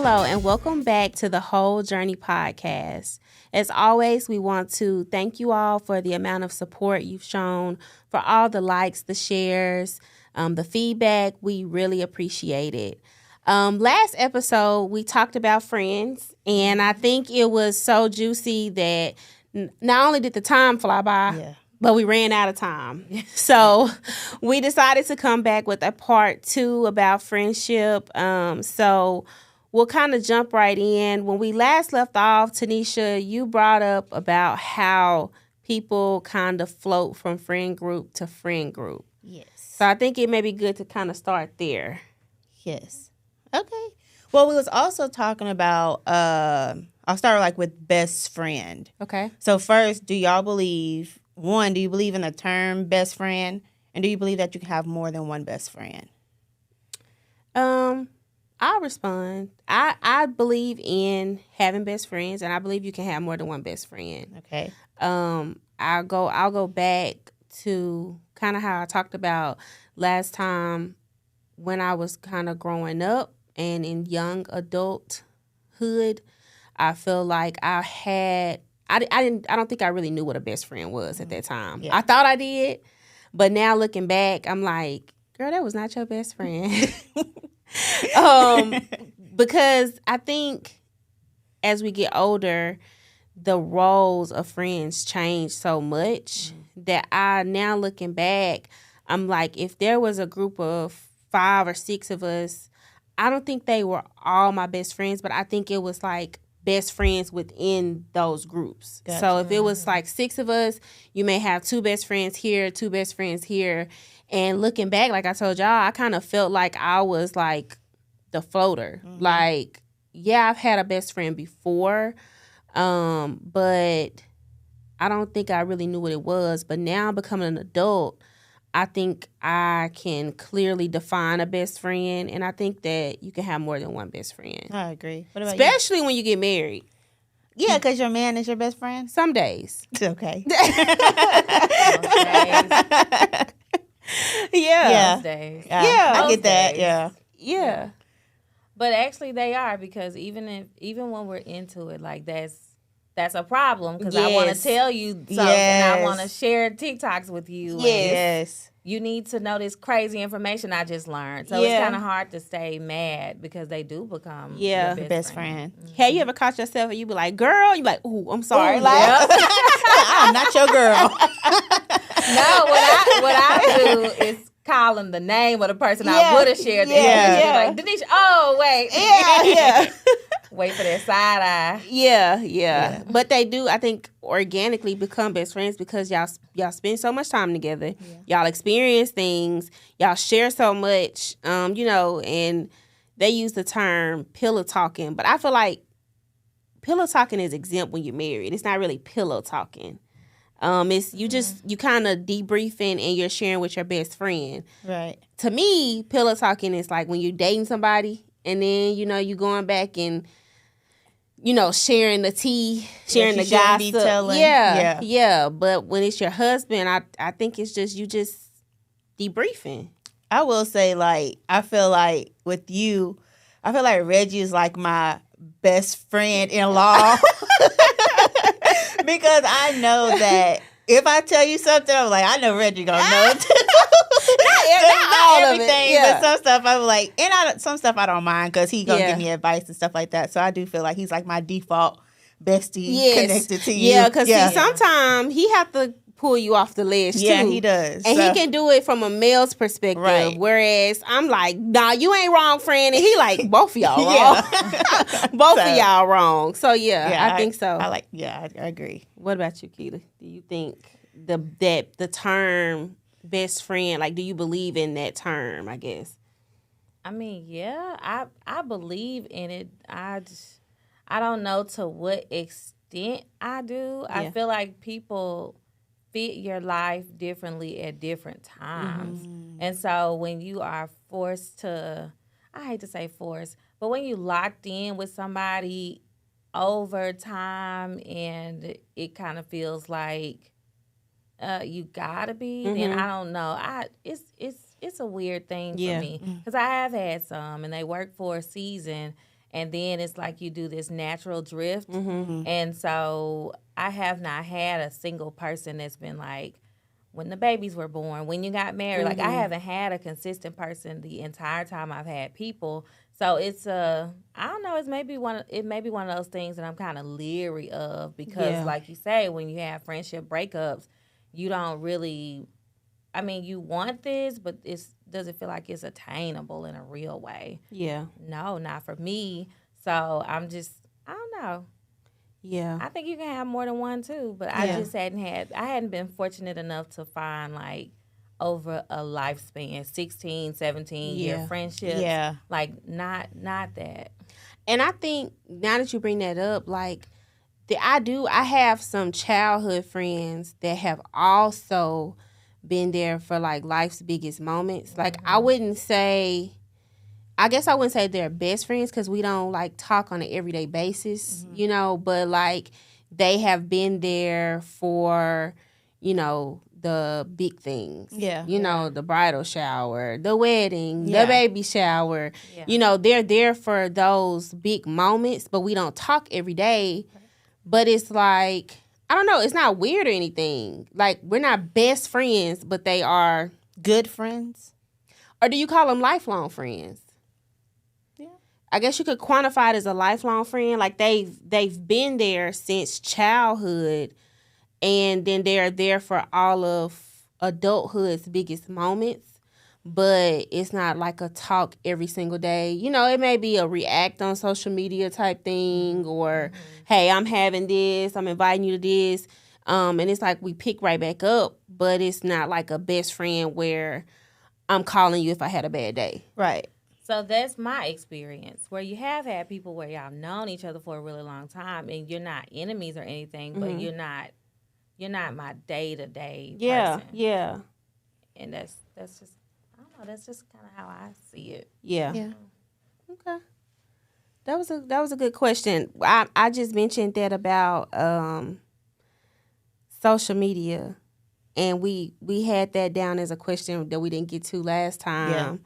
Hello, and welcome back to the Whole Journey podcast. As always, we want to thank you all for the amount of support you've shown, for all the likes, the shares, the feedback. We really appreciate it. Last episode, we talked about friends, and I think it was so juicy that not only did the time fly by, but we ran out of time. So we decided to come back with a part 2 about friendship. So we'll kind of jump right in. When we last left off, Tanisha, you brought up about how people kind of float from friend group to friend group. Yes. So I think it may be good to kind of start there. Yes. Okay. Well, we was also talking about, I'll start with best friend. Okay. So first, do you believe in the term best friend? And do you believe that you can have more than one best friend? I'll respond. I believe in having best friends, and I believe you can have more than one best friend. Okay. I'll go back to kind of how I talked about last time when I was kind of growing up and in young adulthood. I feel like I don't think I really knew what a best friend was at that time. Yeah. I thought I did, but now looking back, I'm like, girl, that was not your best friend. Because I think as we get older, the roles of friends change so much that I now looking back, I'm like, if there was a group of 5 or 6 of us, I don't think they were all my best friends, but I think it was like best friends within those groups. Gotcha. So if it was like 6 of us, you may have 2 best friends here, 2 best friends here. And looking back, like I told y'all, I kind of felt like I was like the floater. Mm-hmm. Like, yeah, I've had a best friend before, but I don't think I really knew what it was. But now becoming an adult, I think I can clearly define a best friend, and I think that you can have more than one best friend. I agree. What about Especially when you get married. Yeah, because your man is your best friend? Some days. Okay. Yeah. Most days. Yeah. I get that. Days. Yeah. But actually they are, because even when we're into it, like that's a problem, because I want to tell you something. I want to share TikToks with you. Yes. You need to know this crazy information I just learned. So it's kind of hard to stay mad because they do become your best friend. Mm-hmm. Hey, you ever caught yourself and you be like, girl, you be like, ooh, I'm sorry. Ooh, I'm not your girl. No, what I do is calling the name of the person I would have shared the information. Like, Tanisha, oh, wait. Yeah. Wait for their side eye. Yeah. But they do, I think, organically become best friends because y'all spend so much time together. Yeah. Y'all experience things. Y'all share so much, and they use the term pillow talking. But I feel like pillow talking is exempt when you're married. It's not really pillow talking. It's you kind of debriefing and you're sharing with your best friend. Right. To me, pillow talking is like when you're dating somebody and then, you going back and, sharing the tea, sharing the gossip. Yeah. But when it's your husband, I think it's just, you just debriefing. I will say, I feel like with you, I feel like Reggie is like my best friend-in-law. Because I know that if I tell you something, I'm like, I know Reggie gonna know too. not everything, but some stuff I'm like, and some stuff I don't mind because he gonna give me advice and stuff like that. So I do feel like he's like my default bestie connected to you. Yeah, because sometimes he have to pull you off the ledge too. Yeah, he does. And he can do it from a male's perspective. Right. Whereas I'm like, nah, you ain't wrong, friend. And he like, both of y'all wrong. Both of y'all wrong. So I think so. I agree. What about you, Keita? Do you think the term best friend, like, do you believe in that term, I guess? I mean, yeah, I believe in it. I don't know to what extent I do. Yeah. I feel like people fit your life differently at different times. Mm-hmm. And so when you are forced to, I hate to say forced, but when you locked in with somebody over time and it kind of feels like you gotta be, then I don't know. It's a weird thing for me because I have had some and they work for a season and then it's like you do this natural drift. Mm-hmm. And so I have not had a single person that's been like, when the babies were born, when you got married. Like, I haven't had a consistent person the entire time I've had people. So it's I don't know, it may be one of those things that I'm kind of leery of, because like you say, when you have friendship breakups, you don't really, I mean, you want this, but does it feel like it's attainable in a real way? Yeah. No, not for me. So I don't know. Yeah. I think you can have more than one too, but I just hadn't been fortunate enough to find like over a lifespan, 16, 17 year friendships. Yeah. Like not that. And I think now that you bring that up, like I have some childhood friends that have also been there for like life's biggest moments. Like I guess I wouldn't say they're best friends because we don't like talk on an everyday basis, you know, but like they have been there for, you know, the big things. Yeah. You know, the bridal shower, the wedding, the baby shower. Yeah. You know, they're there for those big moments, but we don't talk every day. But it's like, I don't know, it's not weird or anything. Like, we're not best friends, but they are good friends. Or do you call them lifelong friends? I guess you could quantify it as a lifelong friend. Like they've been there since childhood, and then they're there for all of adulthood's biggest moments. But it's not like a talk every single day. You know, it may be a react on social media type thing, or hey, I'm having this, I'm inviting you to this. And it's like we pick right back up, but it's not like a best friend where I'm calling you if I had a bad day. Right. So that's my experience, where you have had people where y'all known each other for a really long time, and you're not enemies or anything, but you're not my day-to-day person. Yeah. And that's just, I don't know, that's just kind of how I see it. Yeah. Okay. That was a good question. I just mentioned that about social media, and we had that down as a question that we didn't get to last time.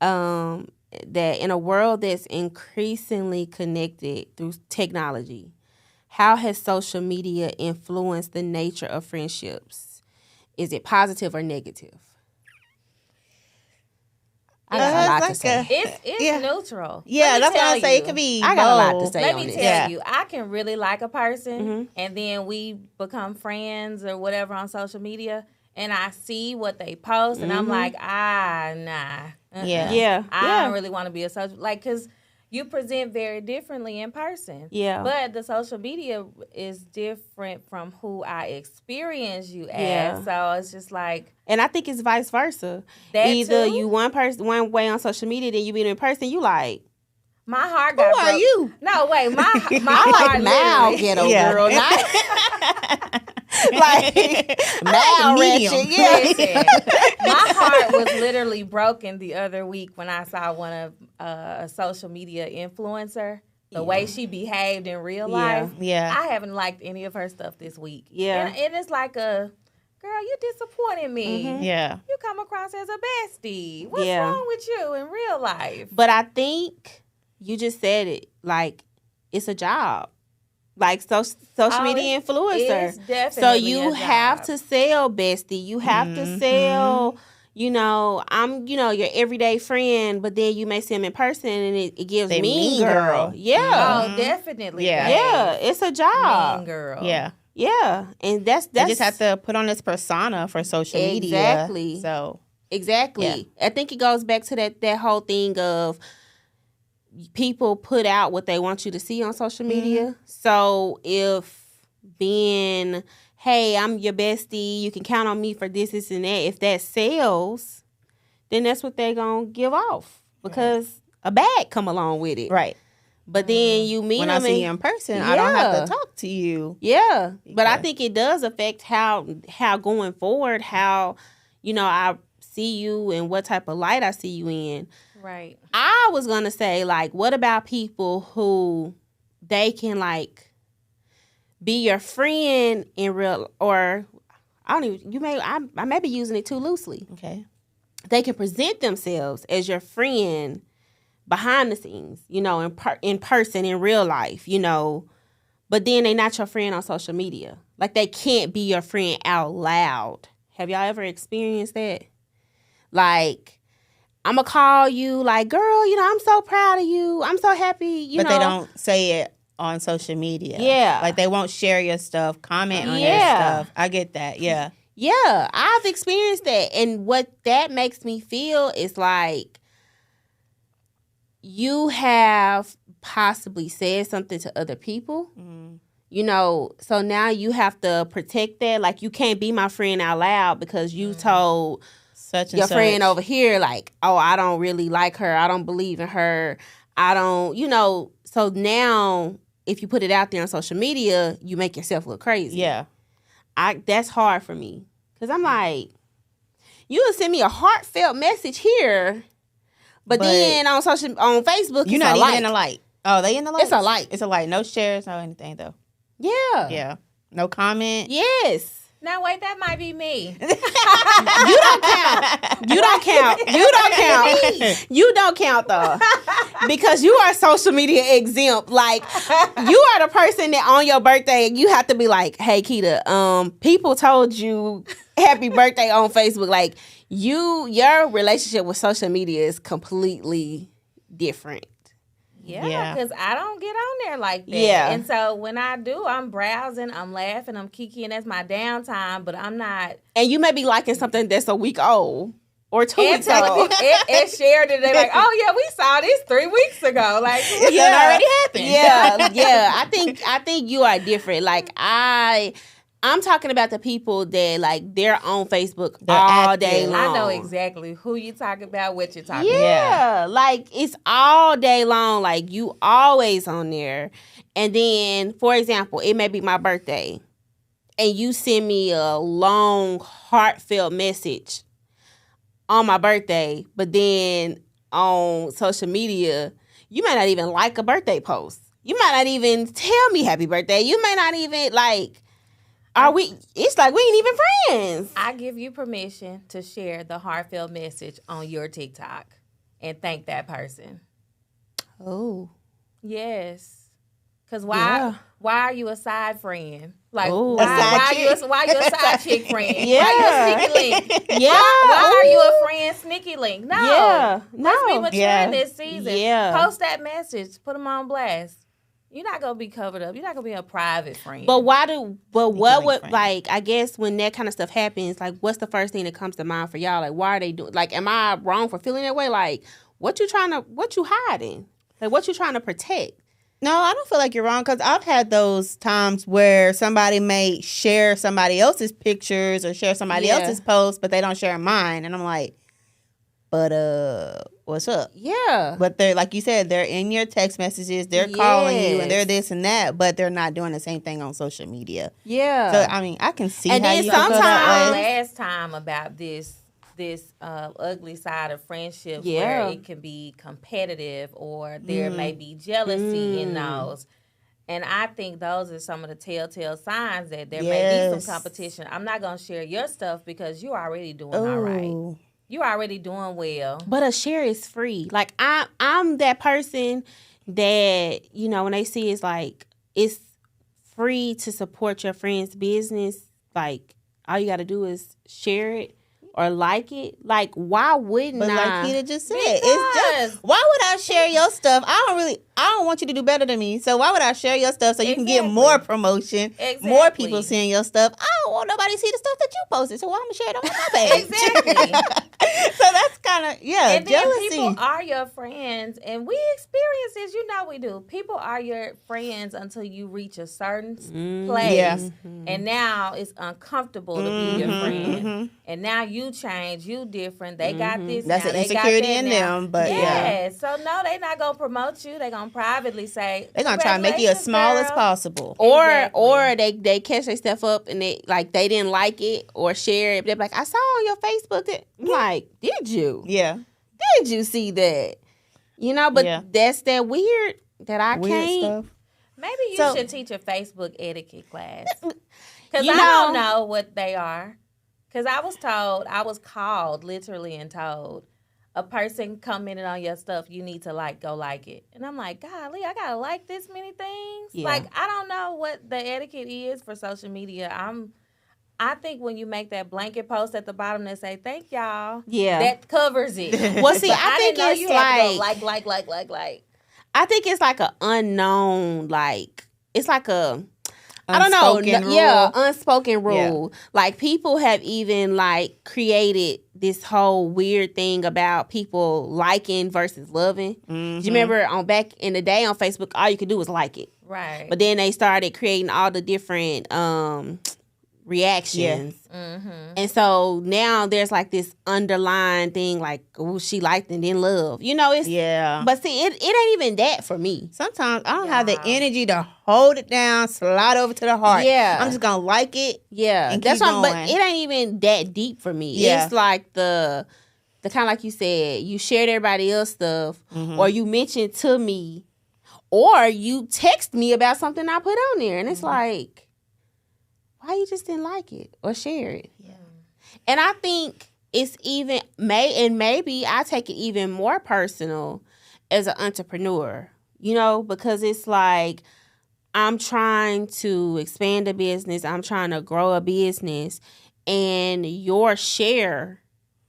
That in a world that's increasingly connected through technology, how has social media influenced the nature of friendships? Is it positive or negative? I got a lot to say. It's neutral. Yeah, that's what I say. It could be. I got a lot to say. Let me tell you, I can really like a person, and then we become friends or whatever on social media, and I see what they post, and I'm like, nah. Yeah. I don't really want to be a social, like, because you present very differently in person. Yeah. But the social media is different from who I experience you as. So it's just like. And I think it's vice versa. Either you one way on social media, then you meet in person, you like. My heart got Who are you? No, wait. My heart Mal ghetto girl. Not like Mal medium. Yeah. My heart was literally broken the other week when I saw one of a social media influencer. The way she behaved in real life. Yeah. I haven't liked any of her stuff this week. Yeah. And it's like girl, you disappointed me. Yeah. You come across as a bestie. What's wrong with you in real life? But I think you just said it. Like, it's a job. Like, social media influencer. It's definitely so you a have job. to sell bestie. You have to sell, I'm, your everyday friend, but then you may see him in person and it gives mean girl. Yeah. Oh, definitely. Yeah. Yeah. It's a job. Mean girl. Yeah. Yeah. And that's you just have to put on this persona for social media. Exactly. So. Exactly. Yeah. I think it goes back to that whole thing of people put out what they want you to see on social media. So if being, hey, I'm your bestie, you can count on me for this, and that, if that sells, then that's what they're going to give off because a bag come along with it. Right. But then you meet when them I see you in person, I don't have to talk to you. Yeah. But I think it does affect how going forward, how, I see you and what type of light I see you in. Right. I was going to say, like, what about people who they can, like, be your friend in real, or I may be using it too loosely. Okay. They can present themselves as your friend, behind the scenes, in person, in real life, but then they not your friend on social media. Like, they can't be your friend out loud. Have y'all ever experienced that? Like, I'm going to call you like, girl, I'm so proud of you. I'm so happy, But they don't say it on social media. Yeah. Like, they won't share your stuff, comment on your stuff. I get that, yeah. Yeah, I've experienced that. And what that makes me feel is like you have possibly said something to other people, so now you have to protect that. Like, you can't be my friend out loud because you told such and your such friend over here, like, oh, I don't really like her. I don't believe in her. I don't, so now if you put it out there on social media, you make yourself look crazy. Yeah. That's hard for me because I'm like, you will send me a heartfelt message here, but then on Facebook, you're not even in the light. Oh, they in the light? It's a light. It's a light. No shares, no anything though. Yeah. Yeah. No comment. Yes. Now wait, that might be me. You don't count. You don't count. You don't count. You don't count though, because you are social media exempt. Like, you are the person that on your birthday you have to be like, hey Keita, people told you happy birthday on Facebook. Like, your relationship with social media is completely different. Yeah, because I don't get on there like that. Yeah. And so when I do, I'm browsing, I'm laughing, I'm kikiing. That's my downtime, but I'm not. And you may be liking something that's a week old or 2 weeks old. And shared it. They're like, oh, yeah, we saw this 3 weeks ago. Like, that already happened. Yeah. I think you are different. Like, I'm talking about the people that, like, they're on Facebook all day long. I know exactly who you talking about, what you're talking about. Yeah, like, it's all day long. Like, you always on there. And then, for example, it may be my birthday, and you send me a long, heartfelt message on my birthday, but then on social media, you might not even like a birthday post. You might not even tell me happy birthday. You may not even, like... It's like we ain't even friends. I give you permission to share the heartfelt message on your TikTok and thank that person. Oh. Yes. Because why are you a side friend? Like, why you a side chick friend? Yeah. Why you a sneaky link? Yeah. Why are you a friend sneaky link? No. Yeah. Let's be maturing this season. Yeah. Post that message. Put them on blast. You're not gonna be covered up. You're not gonna be a private friend. But I guess when that kind of stuff happens, like, what's the first thing that comes to mind for y'all? Like, why are they doing? Like, am I wrong for feeling that way? Like, what you hiding? Like, what you trying to protect? No, I don't feel like you're wrong, because I've had those times where somebody may share somebody else's pictures or share somebody else's posts, but they don't share mine, and I'm like, but what's up? Yeah. But they're, like you said, they're in your text messages, they're calling you, and they're this and that, but they're not doing the same thing on social media. Yeah. So, I mean, I can see and how then you feel that way. Last time about this ugly side of friendship where it can be competitive or there may be jealousy in those. And I think those are some of the telltale signs that there may be some competition. I'm not going to share your stuff because you're already doing all right. You're already doing well. But a share is free. Like, I'm that person that, when they see it's like, it's free to support your friend's business. Like, all you got to do is share it or like it. Like, why wouldn't I? But like Keita just said, it's just, why would I share your stuff? I don't want you to do better than me. So why would I share your stuff so you can get more promotion, more people seeing your stuff? I don't want nobody to see the stuff that you posted. So why am I share it on my page? Exactly. So that's kind of, and jealousy. Then people are your friends, and we experience this. We do. People are your friends until you reach a certain place, and now it's uncomfortable to be your friend. And now you change, you different. They got this. That's now. an insecurity in them, but So no, they're not gonna promote you. They're gonna privately say they're gonna try to make you as small as possible, or they catch their stuff up and they didn't like it or share it. They're like, I saw on your Facebook that. I'm like, did you? Yeah. Did you see that? But that's that weird that I can't. Stuff. Maybe you should teach a Facebook etiquette class. Because I don't know what they are. Because I was called literally and told, a person commented on your stuff, you need to go like it. And I'm like, golly, I gotta like this many things. Yeah. Like, I don't know what the etiquette is for social media. I think when you make that blanket post at the bottom that say thank y'all, that covers it. Well, see, I think it's you have to go like. I think it's like an unknown, like it's like a unspoken rule. Unspoken rule. Yeah. Like people have even like created this whole weird thing about people liking versus loving. Mm-hmm. Do you remember back in the day on Facebook, all you could do was like it. Right. But then they started creating all the different reactions. Yeah. Mm-hmm. And so now there's like this underlying thing like, oh, she liked and then love. You know, it's... Yeah. But see, it ain't even that for me. Sometimes I don't have the energy to hold it down, slide over to the heart. Yeah. I'm just going to like it. Yeah. And that's keep going. But it ain't even that deep for me. Yeah. It's like the kind of like you said, you shared everybody else's stuff or you mentioned to me or you text me about something I put on there. And it's like... why you just didn't like it or share it? Yeah. And I think it's even maybe I take it even more personal as an entrepreneur, you know, because it's like I'm trying to expand a business, I'm trying to grow a business, and your share,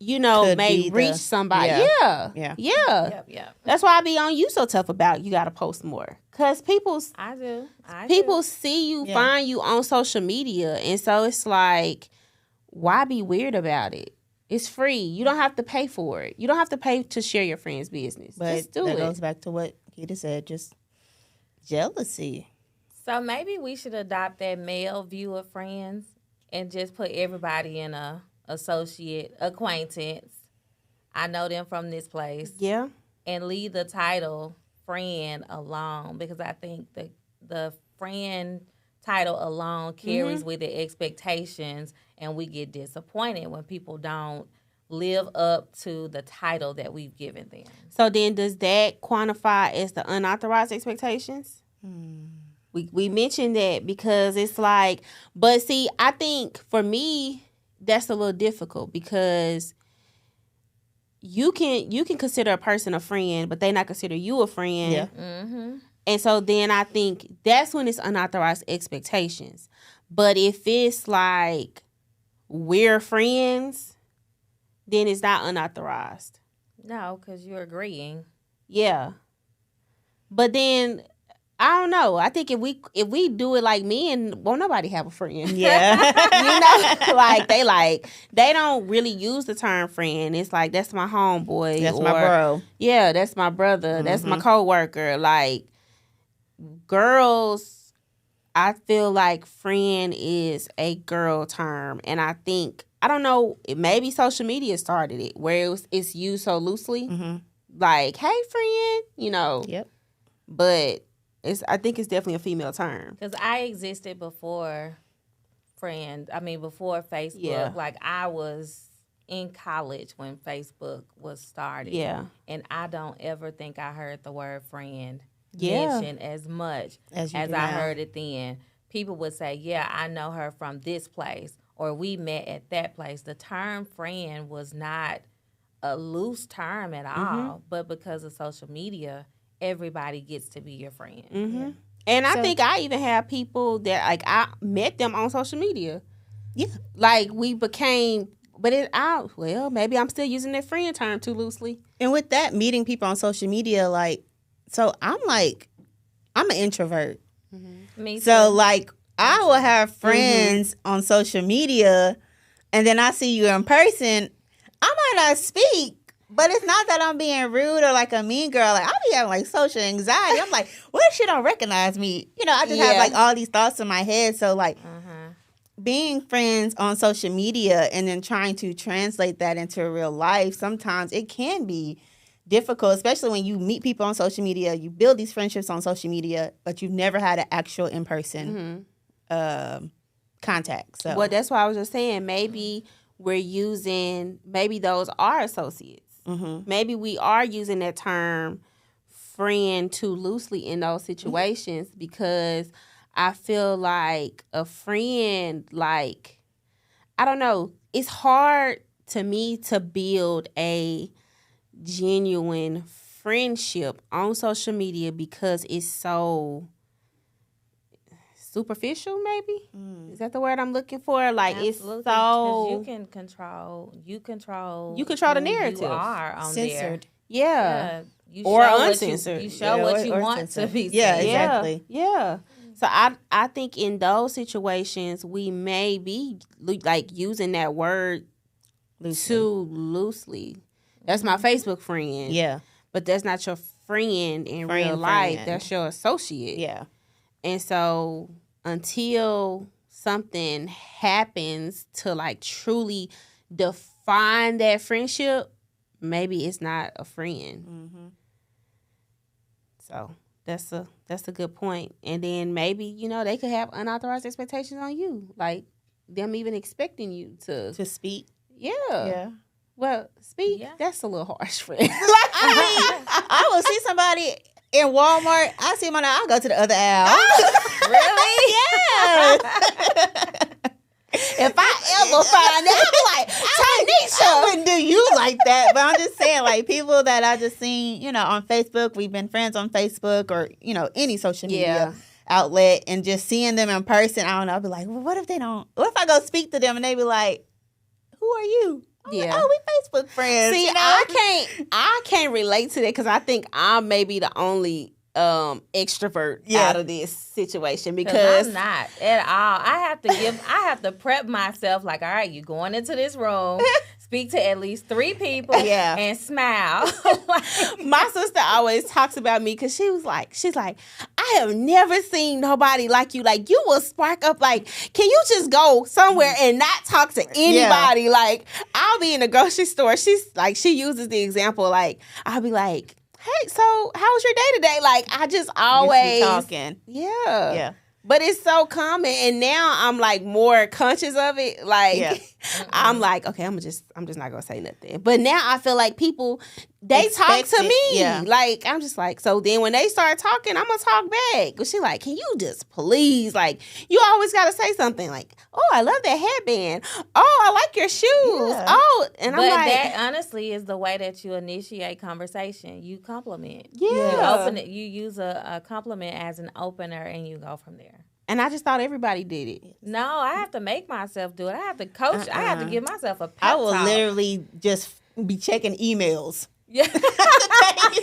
you know, may reach somebody. Yeah. That's why I be on you so tough about you got to post more. Because people see you, find you on social media. And so it's like, why be weird about it? It's free. You don't have to pay for it. You don't have to pay to share your friend's business. But just do it. That goes back to what Keita said, just jealousy. So maybe we should adopt that male view of friends and just put everybody in a associate, acquaintance. I know them from this place. Yeah. And leave the title friend alone, because I think the friend title alone carries with it expectations, and we get disappointed when people don't live up to the title that we've given them. So then does that quantify as the unauthorized expectations? We mentioned that because it's like, but see, I think for me that's a little difficult because you can consider a person a friend, but they not consider you a friend. Yeah. Mm-hmm. And so then I think that's when it's unauthorized expectations. But if it's like we're friends, then it's not unauthorized. No, because you're agreeing. Yeah. But then I don't know. I think if we do it like men, won't nobody have a friend. Yeah. You know, they don't really use the term friend. It's like, that's my homeboy. That's my bro. Yeah, that's my brother. Mm-hmm. That's my coworker. Like, girls, I feel like friend is a girl term. And I think, I don't know, maybe social media started it where it's used so loosely. Mm-hmm. Like, hey, friend, you know. Yep. But I think it's definitely a female term. Because I existed before before Facebook. Yeah. Like, I was in college when Facebook was started. Yeah. And I don't ever think I heard the word friend mentioned as much as I heard it then. People would say, yeah, I know her from this place, or we met at that place. The term friend was not a loose term at all, but because of social media, everybody gets to be your friend. Mm-hmm. Yeah. And I think I even have people that, like, I met them on social media. Yeah. Like, we became, but maybe I'm still using that friend term too loosely. And with that, meeting people on social media, like, so I'm an introvert. Mm-hmm. Me too. So, like, I will have friends on social media, and then I see you in person. I might not speak, but it's not that I'm being rude or like a mean girl. Like, I be having like social anxiety. I'm like, what if she don't recognize me? You know, I just have like all these thoughts in my head. So like being friends on social media and then trying to translate that into real life, sometimes it can be difficult, especially when you meet people on social media. You build these friendships on social media, but you've never had an actual in-person contact. So, well, that's why I was just saying, maybe maybe those are associates. Mm-hmm. Maybe we are using that term friend too loosely in those situations because I feel like a friend, like, I don't know, it's hard to me to build a genuine friendship on social media because it's so superficial, maybe. Is that the word I'm looking for? Like, absolutely. It's so you can control the narrative. You are on censored. there. Yeah. You or show uncensored. You show what you want censored. to be seen. Yeah, exactly. Yeah. So I think in those situations we may be like using that word too loosely. That's my Facebook friend. Yeah. But that's not your friend in real life. That's your associate. Yeah. And so until something happens to like truly define that friendship, maybe it's not a friend. Mm-hmm. So that's a good point. And then maybe, they could have unauthorized expectations on you. Like them even expecting you to speak. Yeah. Yeah. Well, speak, Yeah. that's a little harsh for I mean, I will see somebody in Walmart. I see them on I'll go to the other aisle. Really? Yeah. If I ever find out, I'm like, Tanisha. I wouldn't do you like that, but I'm just saying, like, people that I just seen, on Facebook, we've been friends on Facebook or, any social media outlet, and just seeing them in person, I don't know, I'll be like, well, what if I go speak to them and they be like, who are you? I'm like, oh, we Facebook friends. See, I can't relate to that because I think I'm maybe the only extrovert out of this situation because I'm not at all. I have to prep myself like, all right, you going into this room, speak to at least 3 people and smile. My sister always talks about me because she's like, I have never seen nobody like you. Like, you will spark up. Like, can you just go somewhere and not talk to anybody? Yeah. Like, I'll be in a grocery store. She's like, she uses the example. Like, I'll be like, hey, so how was your day today? Like, I just always talking. Yeah. But it's so common, and now I'm like more conscious of it. Like, I'm like, okay, I'm just not gonna say nothing. But now I feel like people they talk to me. Yeah. Like, I'm just like, so then when they start talking, I'm gonna talk back. But she like, can you just please? Like, you always gotta say something. Like, oh, I love that headband. Oh, I like your shoes. Yeah. Oh, and I'm like, that honestly is the way that you initiate conversation. You compliment. Yeah. You use a compliment as an opener, and you go from there. And I just thought everybody did it. No, I have to make myself do it. I have to coach. I have to give myself a pep I will talk. literally just be checking emails. Yeah. Really?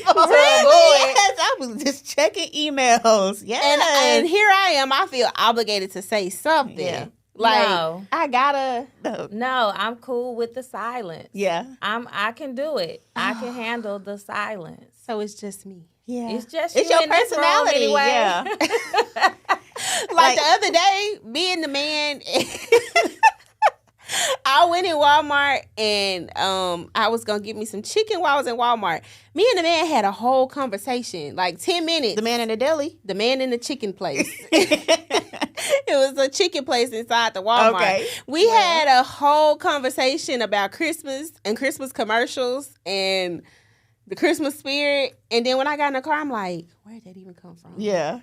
Yes, I was just checking emails. Yeah. And here I am. I feel obligated to say something. Yeah. Like, no. I gotta. No, I'm cool with the silence. Yeah. I can do it. I can handle the silence. So it's just me. Yeah. It's just it's you your in personality. This room anyway. Yeah. like the other day, me and the man, I went in Walmart and I was gonna get me some chicken while I was in Walmart. Me and the man had a whole conversation, like 10 minutes. The man in the deli? The man in the chicken place. It was a chicken place inside the Walmart. Okay. We had a whole conversation about Christmas and Christmas commercials and the Christmas spirit. And then when I got in the car, I'm like, where did that even come from? Yeah.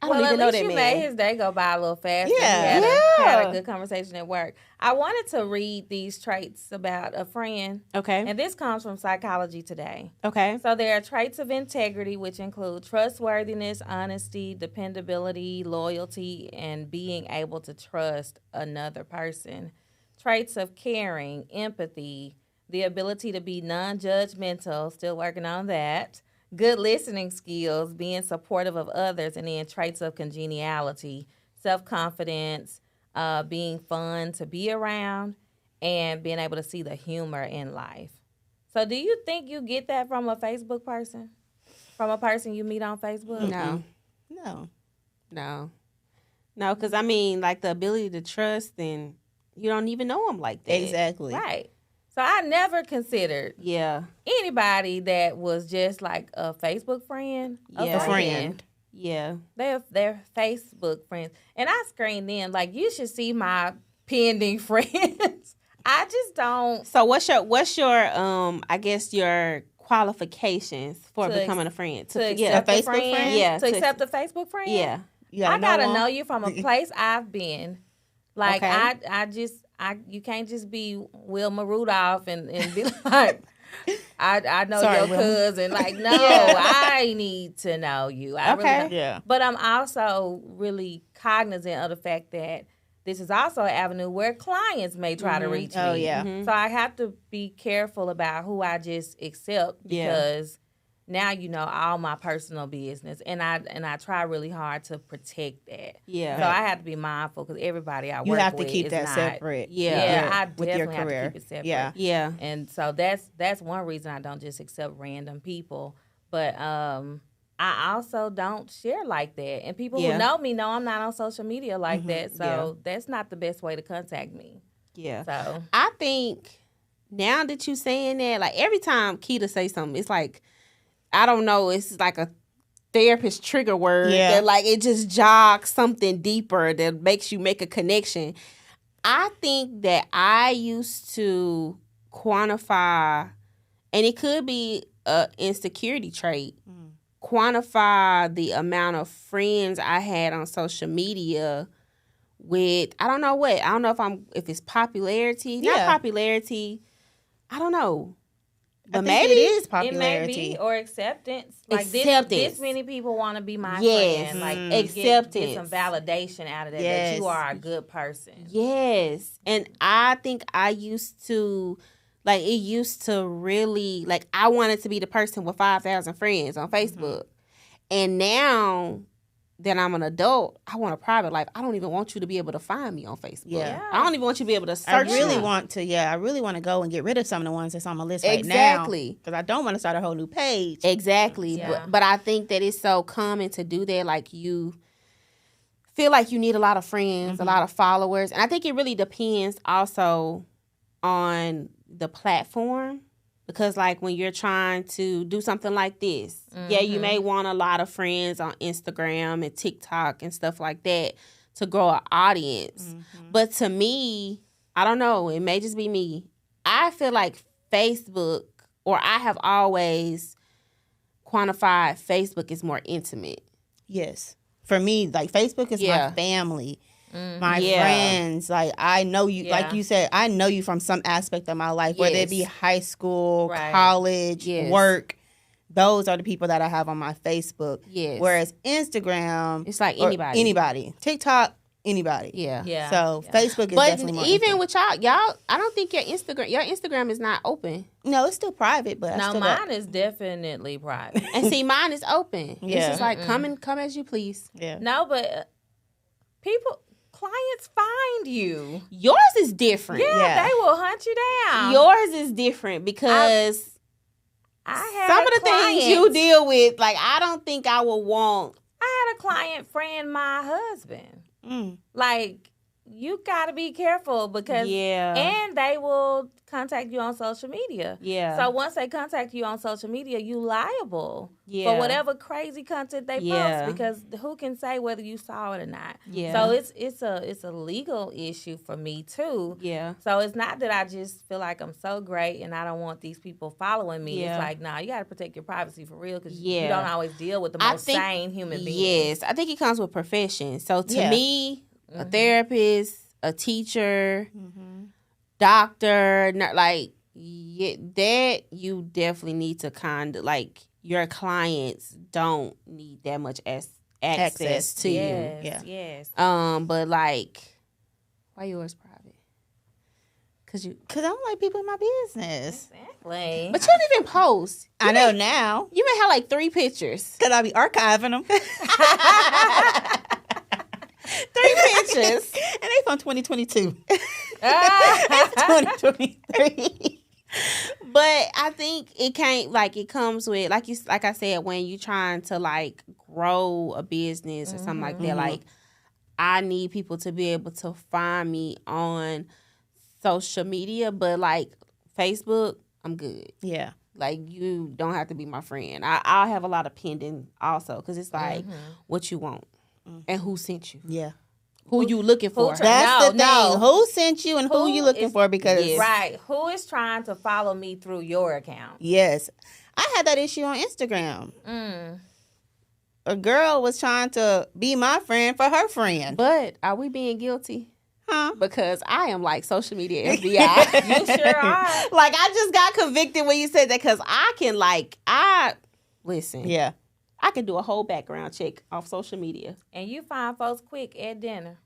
I don't even know that you man. Made his day go by a little faster. Yeah. He had a good conversation at work. I wanted to read these traits about a friend. Okay. And this comes from Psychology Today. Okay. So there are traits of integrity, which include trustworthiness, honesty, dependability, loyalty, and being able to trust another person. Traits of caring, empathy, the ability to be non-judgmental, still working on that. Good listening skills, being supportive of others, and then traits of congeniality, self-confidence, being fun to be around, and being able to see the humor in life. So do you think you get that from a Facebook person? From a person you meet on Facebook? No, because I mean, like the ability to trust, and you don't even know them like that. Exactly. Right. So I never considered anybody that was just like a Facebook friend. A friend. Yeah. They're Facebook friends. And I screened them like, you should see my pending friends. I just don't. So what's your I guess your qualifications for becoming a friend? To accept a Facebook friend? Yeah. To accept a Facebook friend? Yeah. I gotta know you from a place I've been. Like you can't just be Wilma Rudolph and be like, I know your cousin. Like, no, I need to know you. But I'm also really cognizant of the fact that this is also an avenue where clients may try to reach me. Oh, yeah. So I have to be careful about who I just accept because now you know all my personal business, and I try really hard to protect that. Yeah. So I have to be mindful because everybody I work with you have to keep that separate. I definitely with your career. have to keep it separate. Yeah. And so that's one reason I don't just accept random people, but I also don't share like that. And people who know me know I'm not on social media like that. So that's not the best way to contact me. Yeah. So I think now that you saying that, like every time Keita say something, it's like, I don't know, it's like a therapist trigger word that like it just jogs something deeper that makes you make a connection. I think that I used to quantify, and it could be an insecurity trait, quantify the amount of friends I had on social media with, I don't know what. I don't know if it's popularity. Not popularity. I don't know. But maybe it is popularity. It may be, or acceptance. Like this many people want to be my friend. Like acceptance. Get some validation out of that, that you are a good person. Yes. And I think I used to, like, it used to really, like, I wanted to be the person with 5,000 friends on Facebook. And now that I'm an adult, I want a private life. I don't even want you to be able to find me on Facebook. Yeah. I don't even want you to be able to search. I really want to go and get rid of some of the ones that's on my list right now. Exactly. Because I don't want to start a whole new page. Exactly. Yeah. But I think that it's so common to do that. Like, you feel like you need a lot of friends, a lot of followers. And I think it really depends also on the platform. Because, like, when you're trying to do something like this, you may want a lot of friends on Instagram and TikTok and stuff like that to grow an audience. But to me, I don't know, it may just be me. I feel like Facebook, or I have always quantified Facebook is more intimate. Yes. For me, like, Facebook is my family. My friends, like, I know you, like you said, I know you from some aspect of my life, whether it be high school, college, work. Those are the people that I have on my Facebook. Yes. Whereas Instagram, it's like anybody. TikTok, anybody. Yeah. So Facebook is definitely more even with y'all, I don't think your Instagram is not open. No, it's still private, but mine is definitely private. And see, mine is open. It's just like come as you please. Yeah. No, but clients find you. Yours is different. Yeah, they will hunt you down. Yours is different because I some of the things you deal with, like, I don't think I would want. I had a client friend my husband. Like, you got to be careful because, and they will contact you on social media. Yeah. So once they contact you on social media, you liable for whatever crazy content they post, because who can say whether you saw it or not? Yeah. So it's a legal issue for me too. Yeah. So it's not that I just feel like I'm so great and I don't want these people following me. It's like, nah, you got to protect your privacy for real, because you don't always deal with the most sane human beings. Yes, I think it comes with profession. So to me, a therapist, a teacher, doctor, like, that you definitely need to kind of, like, your clients don't need that much access to you. Yes. But, like, why yours private? Cause I don't like people in my business. Exactly. But you don't even post. I know now. You may have like 3 pictures. Cause I be archiving them. 3 pictures. And they from 2022. It's 2023. But I think it can't, like, it comes with, like I said, when you trying to, like, grow a business or something like that, like, I need people to be able to find me on social media, but, like, Facebook, I'm good. Yeah. Like, you don't have to be my friend. I'll have a lot of pending also, because it's like, what you want and who sent you. Yeah. Who you looking for? That's the thing. Who sent you and who you looking for? Because who is trying to follow me through your account? Yes. I had that issue on Instagram. A girl was trying to be my friend for her friend. But are we being guilty? Because I am like social media FBI. You sure are. Like, I just got convicted when you said that because listen. Yeah. I can do a whole background check off social media. And you find folks quick at dinner.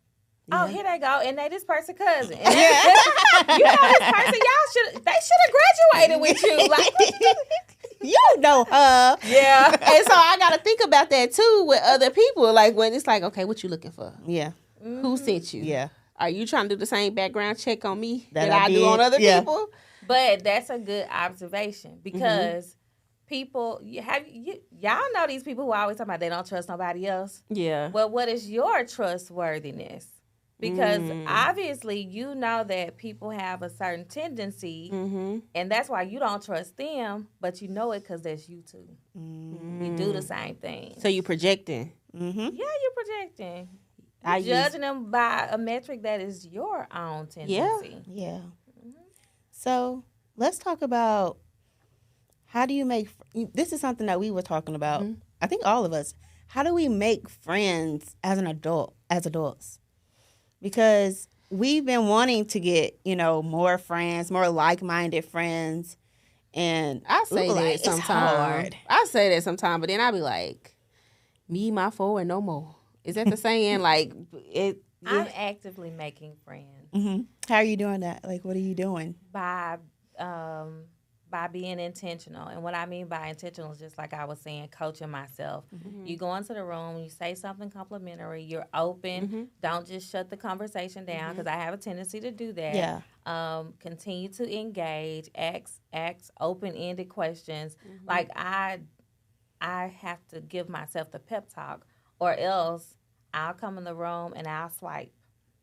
Yeah. Oh, here they go, and they this person cousin. And you know this person. They should have graduated with you. Like, you know her. Yeah. And so I got to think about that too with other people. Like when it's like, okay, what you looking for? Yeah. Who sent you? Yeah. Are you trying to do the same background check on me that I do on other yeah. people? But that's a good observation because people, y'all know these people who always talk about they don't trust nobody else. Yeah. Well, what is your trustworthiness? Because obviously you know that people have a certain tendency, and that's why you don't trust them, but you know it because that's you too. You do the same thing. So you projecting. Yeah, you're projecting. You're judging them by a metric that is your own tendency. Yeah. So let's talk about how do you make. This is something that we were talking about. I think all of us. How do we make friends as adults? Because we've been wanting to get, more friends, more like-minded friends. And I say that sometimes. It's hard. I say that sometimes, but then I be like, me, my four, and no more. Is that the saying? Like, I'm actively making friends. How are you doing that? Like, what are you doing? By being intentional. And what I mean by intentional is just like I was saying, coaching myself. You go into the room, you say something complimentary, you're open. Don't just shut the conversation down because I have a tendency to do that. Yeah. Continue to engage, ask open-ended questions. Like I have to give myself the pep talk or else I'll come in the room and I'll swipe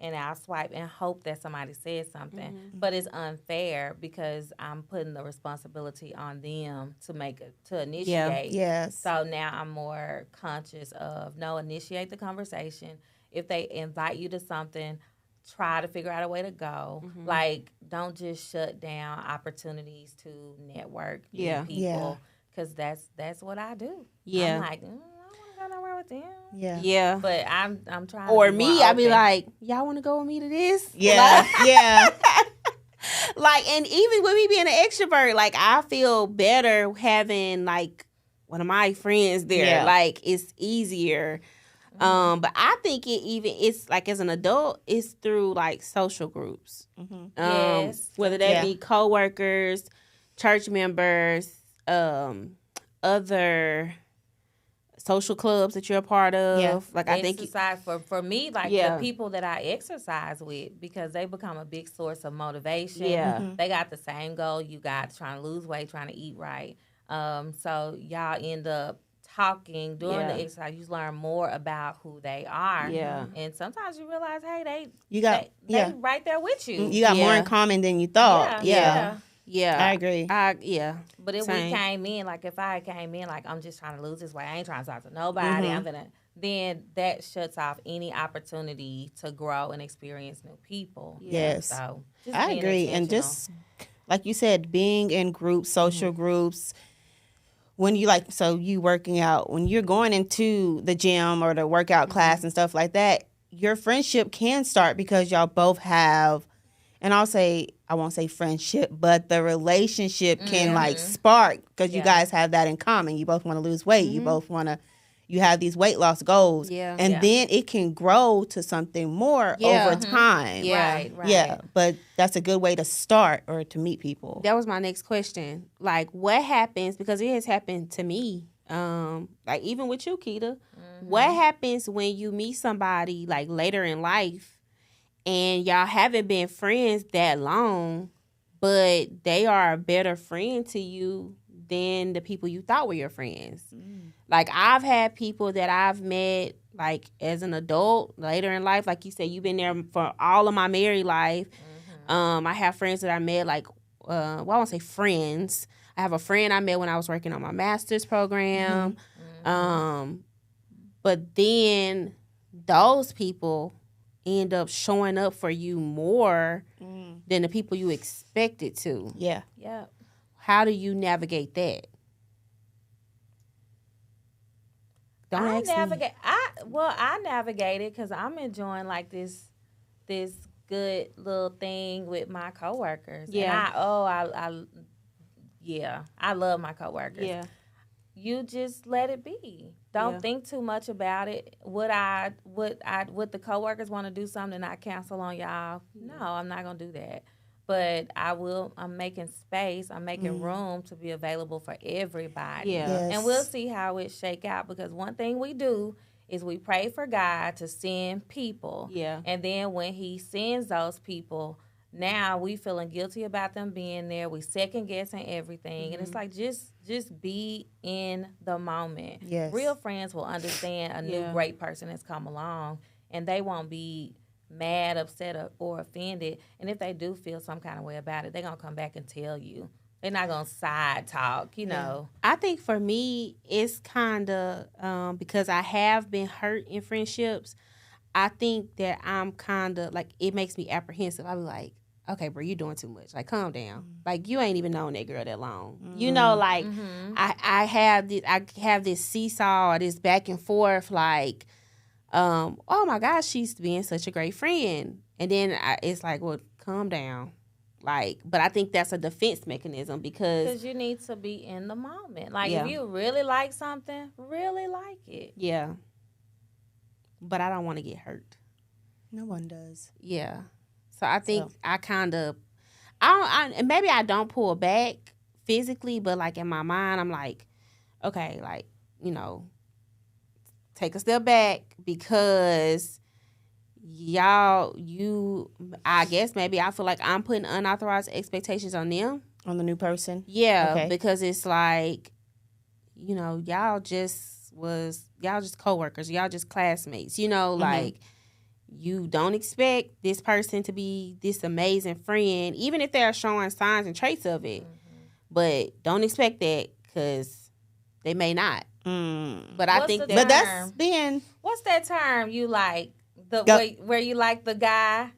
and hope that somebody says something. But it's unfair because I'm putting the responsibility on them to initiate. Yes. So now I'm more conscious of, initiate the conversation. If they invite you to something, try to figure out a way to go. Like, don't just shut down opportunities to network with people because that's what I do. Yeah. I'm like, I don't nowhere with them. Yeah. But I'm trying to or be me, more I be open. like, y'all want to go with me to this? Yeah. Yeah. Like, and even with me being an extrovert, like, I feel better having, like, one of my friends there. Yeah. Like, it's easier. But I think it's like, as an adult, it's through, like, social groups. Yes. Whether that be coworkers, church members, other social clubs that you're a part of. Yeah. Like, I think exercise for me, like the people that I exercise with, because they become a big source of motivation. Yeah. They got the same goal you got, trying to lose weight, trying to eat right. So y'all end up talking during the exercise. You learn more about who they are. Yeah. And sometimes you realize, hey, they right there with you. You got more in common than you thought. Yeah. Yeah. I agree. But if we came in, like if I came in, like I'm just trying to lose this weight, I ain't trying to talk to nobody, then that shuts off any opportunity to grow and experience new people. Yes. So I agree. And just like you said, being in groups, social groups, when you you working out, when you're going into the gym or the workout class and stuff like that, your friendship can start because y'all both have, and I won't say friendship, but the relationship can spark because you guys have that in common. You both want to lose weight. You both you have these weight loss goals. Yeah. And then it can grow to something more over time. Yeah. Right. Yeah. But that's a good way to start or to meet people. That was my next question. Like, what happens, because it has happened to me, like even with you, Keita, what happens when you meet somebody like later in life and y'all haven't been friends that long, but they are a better friend to you than the people you thought were your friends? Like, I've had people that I've met, like, as an adult, later in life. Like you said, you've been there for all of my married life. I have friends that I met, like, I won't say friends. I have a friend I met when I was working on my master's program. But then those people end up showing up for you more than the people you expected to. Yeah. Yeah. How do you navigate that? I navigate it because I'm enjoying like this good little thing with my coworkers. Yeah. And I love my coworkers. Yeah. You just let it be. Don't think too much about it. Would the coworkers want to do something and I cancel on y'all? No, I'm not gonna do that. But I'm making space. I'm making room to be available for everybody. Yeah. Yes. And we'll see how it shake out, because one thing we do is we pray for God to send people. Yeah. And then when he sends those people, now we feeling guilty about them being there. We second guessing everything. And it's like, just be in the moment. Yes. Real friends will understand a new great person has come along, and they won't be mad, upset, or offended. And if they do feel some kind of way about it, they're going to come back and tell you. They're not going to side talk, you know. I think for me, it's kind of because I have been hurt in friendships. I think that I'm kind of like, it makes me apprehensive. I'm like, okay, bro, you doing too much. Like, calm down. Like, you ain't even known that girl that long. You know, like, I have this seesaw, this back and forth, like, oh my gosh, she's being such a great friend. And then it's like, well, calm down. Like, but I think that's a defense mechanism because you need to be in the moment. Like, if you really like something, really like it. Yeah. But I don't want to get hurt. No one does. Yeah. So I think I kind of, maybe I don't pull back physically, but like in my mind, I'm like, okay, like, you know, take a step back because I guess maybe I feel like I'm putting unauthorized expectations on them. On the new person? Yeah, because it's like, you know, y'all just coworkers, y'all just classmates, you know, like you don't expect this person to be this amazing friend, even if they're showing signs and traits of it. But don't expect that because they may not. But I think that. But that's being. What's that term you like? Where you like the guy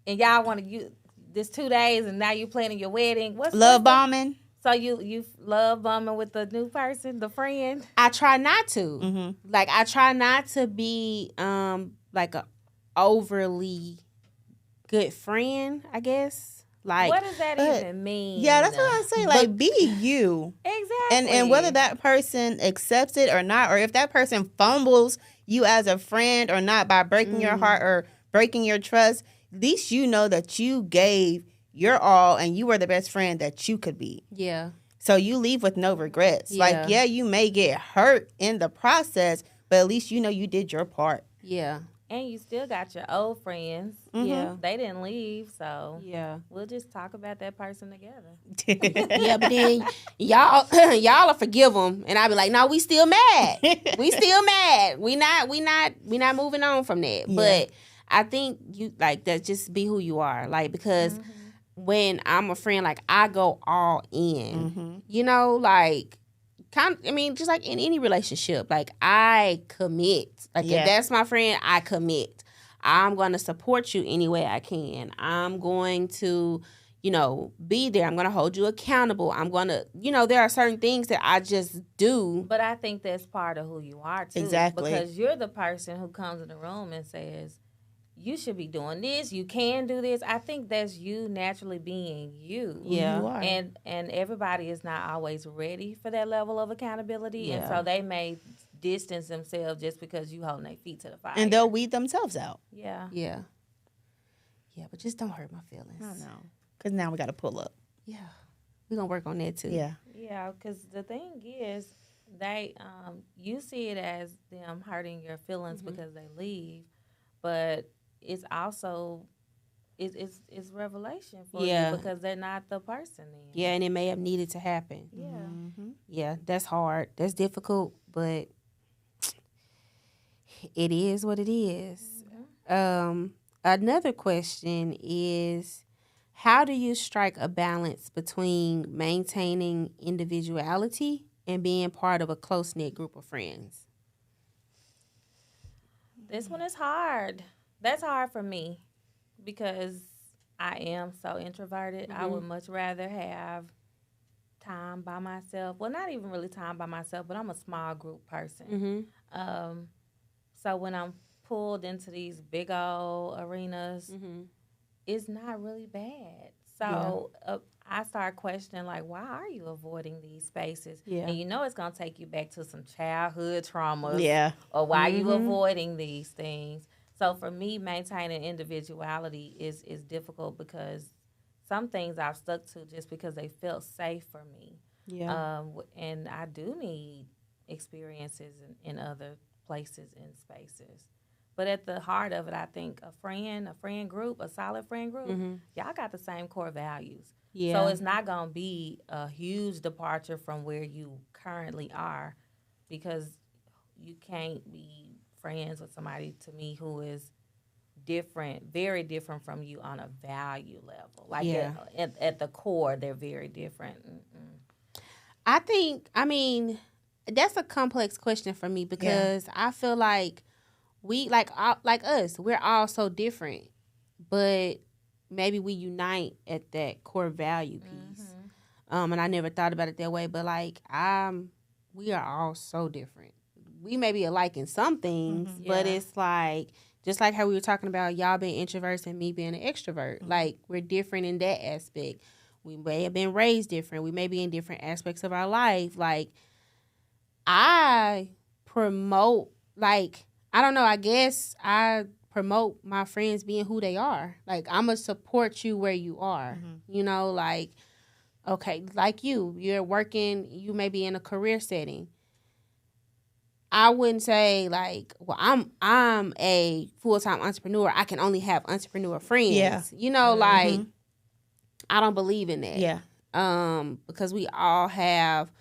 and y'all want to use this 2 days and now you planning your wedding. What's love bombing? So you love bumming with the new person, the friend? I try not to. Like, I try not to be like a overly good friend, I guess. Like, what does that even mean? Yeah, that's what I say. Like, be you. Exactly. And whether that person accepts it or not, or if that person fumbles you as a friend or not by breaking your heart or breaking your trust, at least you know that you gave your all and you were the best friend that you could be. Yeah. So you leave with no regrets. Yeah. Like, yeah, you may get hurt in the process, but at least you know you did your part. Yeah. And you still got your old friends. Yeah. They didn't leave, so yeah, we'll just talk about that person together. Yeah, but then y'all will forgive them, and I'll be like, no, we still mad. We still mad. We not moving on from that. Yeah. But I think you like that. Just be who you are, like, because when I'm a friend, like, I go all in. You know, like. Just like in any relationship, like, I commit. Like, if that's my friend, I commit. I'm going to support you any way I can. I'm going to, you know, be there. I'm going to hold you accountable. I'm going to, you know, there are certain things that I just do. But I think that's part of who you are, too. Exactly. Because you're the person who comes in the room and says, you should be doing this. You can do this. I think that's you naturally being you. Yeah. You are. And everybody is not always ready for that level of accountability. Yeah. And so they may distance themselves just because you holding their feet to the fire. And they'll weed themselves out. Yeah. Yeah. Yeah, but just don't hurt my feelings. I know. Because now we got to pull up. Yeah. We're going to work on that, too. Yeah. Yeah, because the thing is, they you see it as them hurting your feelings because they leave, but it's also it's revelation for you because they're not the person then. Yeah, and it may have needed to happen. Yeah. Yeah, that's hard. That's difficult, but it is what it is. Another question is, how do you strike a balance between maintaining individuality and being part of a close-knit group of friends? This one is hard. That's hard for me because I am so introverted. I would much rather have time by myself. Well, not even really time by myself, but I'm a small group person. So when I'm pulled into these big old arenas, it's not really bad. So I start questioning, like, why are you avoiding these spaces? Yeah. And it's going to take you back to some childhood traumas. Yeah. Or why you avoiding these things. So for me, maintaining individuality is difficult because some things I've stuck to just because they felt safe for me. Yeah. And I do need experiences in other places and spaces. But at the heart of it, I think a friend group, a solid friend group, y'all got the same core values. Yeah. So it's not going to be a huge departure from where you currently are, because you can't be friends with somebody, to me, who is different, very different from you on a value level. Like at the core, they're very different. I mean, that's a complex question for me because I feel like we like us, we're all so different, but maybe we unite at that core value piece. And I never thought about it that way, but like we are all so different. We may be alike in some things, but it's like just like how we were talking about y'all being introverts and me being an extrovert. Like we're different in that aspect. We may have been raised different. We may be in different aspects of our life. Like I promote, like, I don't know, I guess I promote my friends being who they are. Like, I'm going to support you where you are. You know, like, okay, like you're working, you may be in a career setting. I wouldn't say, like, well, I'm a full-time entrepreneur. I can only have entrepreneur friends. Yeah. You know, like, I don't believe in that. Yeah. Because we all have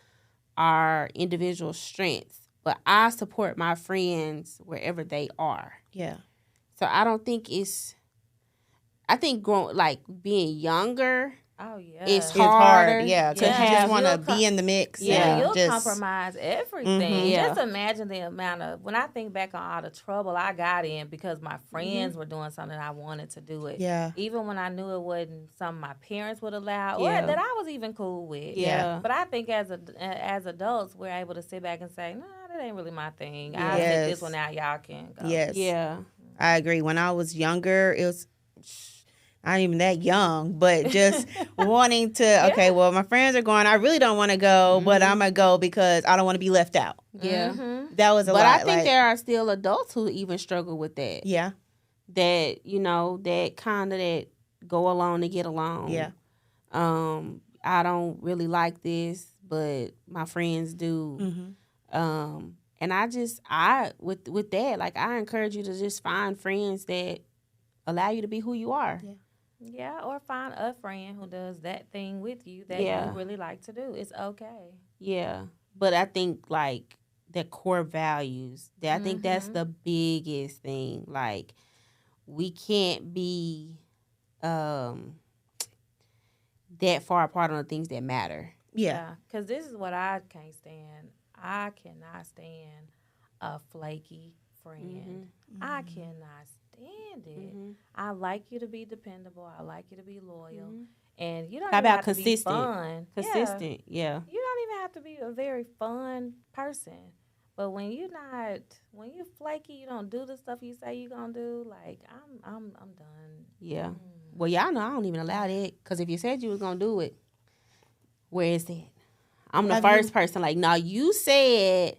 our individual strengths. But I support my friends wherever they are. Yeah. So I don't think I think being younger. Oh yeah, it's harder. Yeah, because you just want to be in the mix. Yeah, you'll compromise everything. Yeah. Just imagine the amount of, when I think back on all the trouble I got in because my friends were doing something I wanted to do it. Yeah. Even when I knew it wasn't something my parents would allow or that I was even cool with. Yeah. But I think as adults, we're able to sit back and say, no, that ain't really my thing. I'll take this one out. Y'all can go. Yes. Yeah. I agree. When I was younger, it was not even that young, but just wanting to, okay, well, my friends are going. I really don't want to go, but I'm going to go because I don't want to be left out. Yeah. That was a lot. But I think there are still adults who even struggle with that. Yeah. That, that kind of that go along to get along. Yeah. I don't really like this, but my friends do. And with that, like, I encourage you to just find friends that allow you to be who you are. Yeah. Yeah, or find a friend who does that thing with you that you really like to do. It's okay. Yeah. But I think, like, the core values, I think that's the biggest thing. Like, we can't be that far apart on the things that matter. Yeah. Because this is what I can't stand. I cannot stand a flaky friend. I cannot stand it. I like you to be dependable. I like you to be loyal. And you don't How even about have consistent? to be fun. Consistent, yeah. You don't even have to be a very fun person. But when you flaky, you don't do the stuff you say you're gonna do. Like, I'm done. Yeah. Well, y'all know I don't even allow that, because if you said you was gonna do it, where is that? I'm the first person. Like, no, you said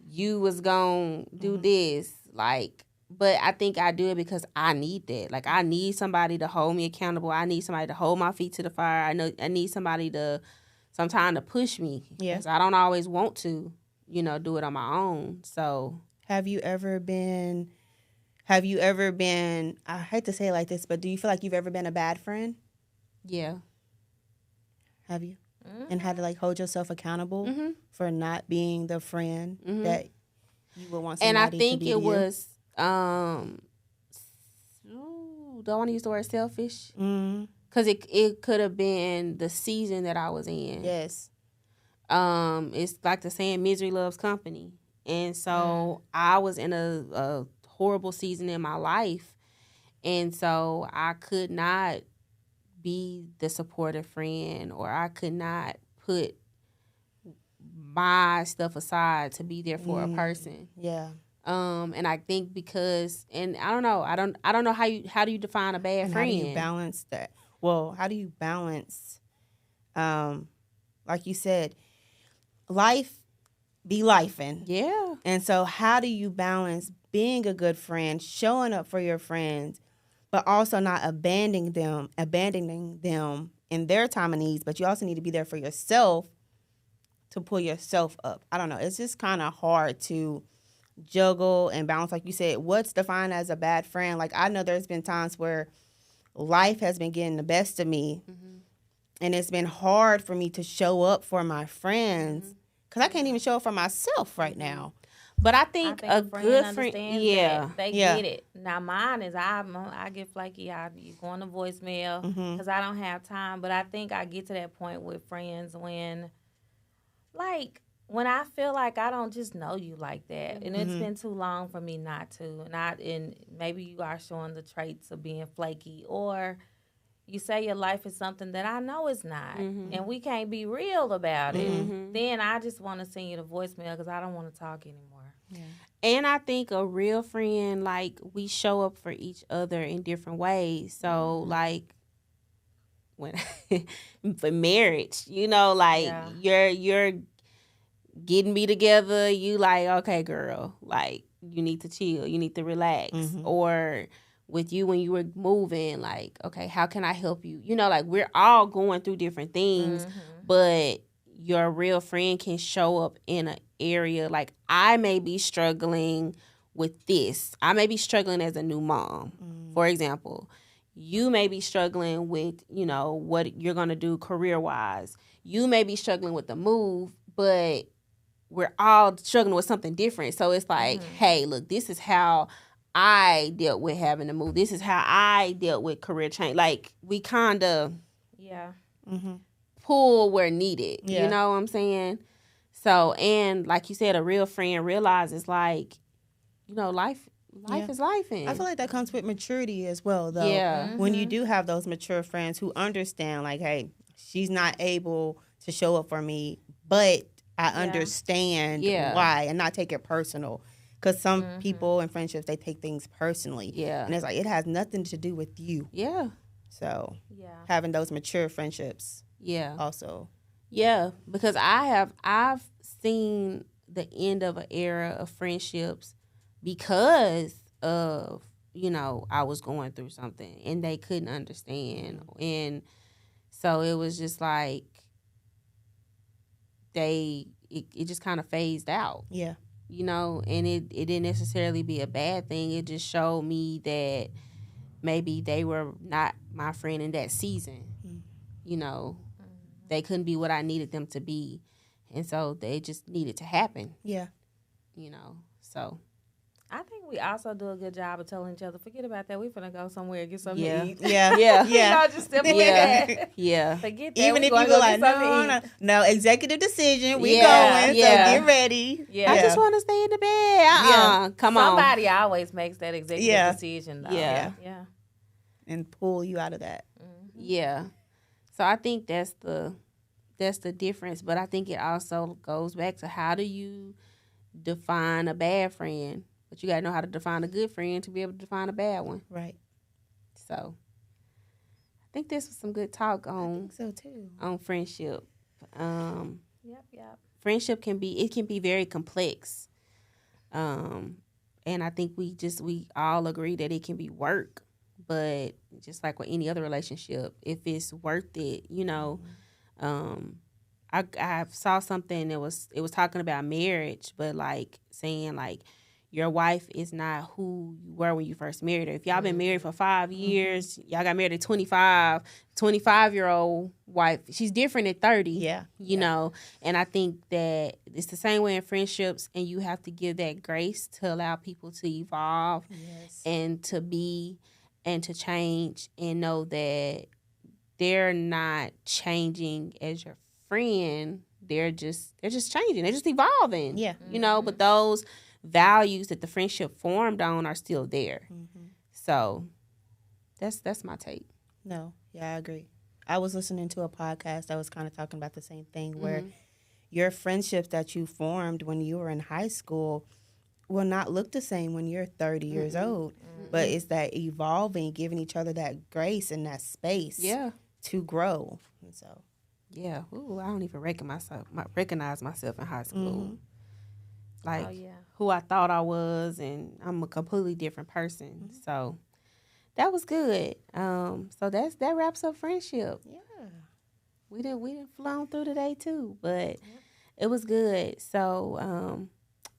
you was gonna do this. Like, but I think I do it because I need that. Like, I need somebody to hold me accountable. I need somebody to hold my feet to the fire. I need somebody sometimes to push me. Yeah. 'Cause I don't always want to, do it on my own. So, Have you ever been, I hate to say it like this, but do you feel like you've ever been a bad friend? yeah. Have you? And had to, like, hold yourself accountable for not being the friend that you would want somebody to be. And I think it was, do I want to use the word selfish? Because it could have been the season that I was in. Yes. It's like the saying, misery loves company. And so I was in a horrible season in my life. And so I could not be the supportive friend, or I could not put my stuff aside to be there for a person. Yeah. And I think because, and I don't know, I don't know how do you define a bad and friend? How do you balance that? Well, how do you balance, like you said, life be lifing. Yeah. And so how do you balance being a good friend, showing up for your friends, but also not abandoning them in their time of needs, but you also need to be there for yourself to pull yourself up. I don't know. It's just kind of hard to juggle and balance. Like you said, what's defined as a bad friend? Like, I know there's been times where life has been getting the best of me, and it's been hard for me to show up for my friends because I can't even show up for myself right now. But I think a good friend, they get it. Now mine is I get flaky. You go on the voicemail because I don't have time. But I think I get to that point with friends when I feel like I don't just know you like that, and it's been too long for me not to. And maybe you are showing the traits of being flaky, or you say your life is something that I know it's not, and we can't be real about it. Then I just want to send you the voicemail because I don't want to talk anymore. Yeah. And I think a real friend, like, we show up for each other in different ways. So, like, when for marriage, you're getting me together, you like, okay, girl, like, you need to chill, you need to relax. Or with you when you were moving, like, okay, how can I help you? Like, we're all going through different things, but your real friend can show up in an area. Like, I may be struggling with this. I may be struggling as a new mom, for example. You may be struggling with, what you're going to do career-wise. You may be struggling with the move, but we're all struggling with something different. So it's like, hey, look, this is how I dealt with having to move. This is how I dealt with career change. Like, we kind of pull where needed. You know what I'm saying? So, and like you said, a real friend realizes, like, life is life. I feel like that comes with maturity as well, though. Yeah. When you do have those mature friends who understand, like, hey, she's not able to show up for me, but I understand why, and not take it personal. Because some people in friendships, they take things personally. Yeah. And it's like, it has nothing to do with you. Yeah. So, having those mature friendships. Yeah. Also. Yeah. Because I've seen the end of an era of friendships because of, I was going through something and they couldn't understand. And so it was just like, it just kind of phased out. Yeah. And it didn't necessarily be a bad thing. It just showed me that maybe they were not my friend in that season. They couldn't be what I needed them to be. And so they just needed to happen. Yeah. So. I think we also do a good job of telling each other, forget about that. We're finna go somewhere and get something to eat. Yeah. Just simple that. Yeah. Forget that. Even if you go like, no, executive decision. We going. So get ready. Yeah. I just want to stay in the bed. Come on. Somebody always makes that executive decision, though. Yeah. And pull you out of that. Yeah. So I think that's the difference. But I think it also goes back to, how do you define a bad friend? But you got to know how to define a good friend to be able to define a bad one. Right. So I think this was some good talk on. I think so too. On friendship. Yep. Friendship can be very complex. And I think we all agree that it can be work, but just like with any other relationship, if it's worth it, I saw something that was talking about marriage, but like saying like, your wife is not who you were when you first married her. If y'all been married for 5 years, y'all got married at 25-year-old wife, she's different at 30. Yeah. You know, and I think that it's the same way in friendships, and you have to give that grace to allow people to evolve and to be and to change, and know that they're not changing as your friend. They're just changing. They're just evolving. Yeah. You know, but those values that the friendship formed on are still there. So that's my take. No, yeah, I agree. I was listening to a podcast that was kind of talking about the same thing, where your friendships that you formed when you were in high school will not look the same when you're 30 years old. But it's that evolving, giving each other that grace and that space to grow. And so, yeah. Ooh, I don't even recognize myself in high school. Like who I thought I was, and I'm a completely different person. So that was good. So that wraps up friendship. Yeah. We didn't flown through today too, but it was good. So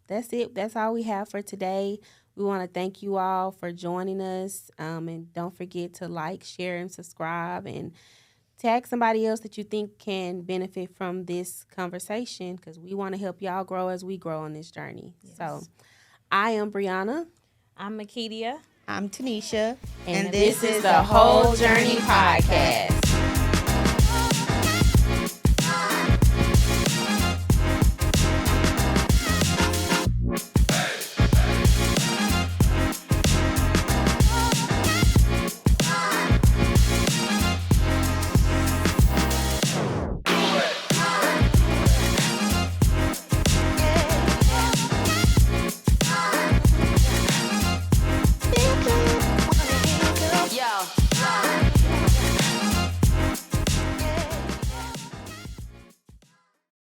that's it. That's all we have for today. We want to thank you all for joining us. And don't forget to like, share, and subscribe, and tag somebody else that you think can benefit from this conversation, because we want to help y'all grow as we grow on this journey. Yes. So I am Breonna. I'm Meketia. I'm Tanisha. And this is the Whole Journey Podcast.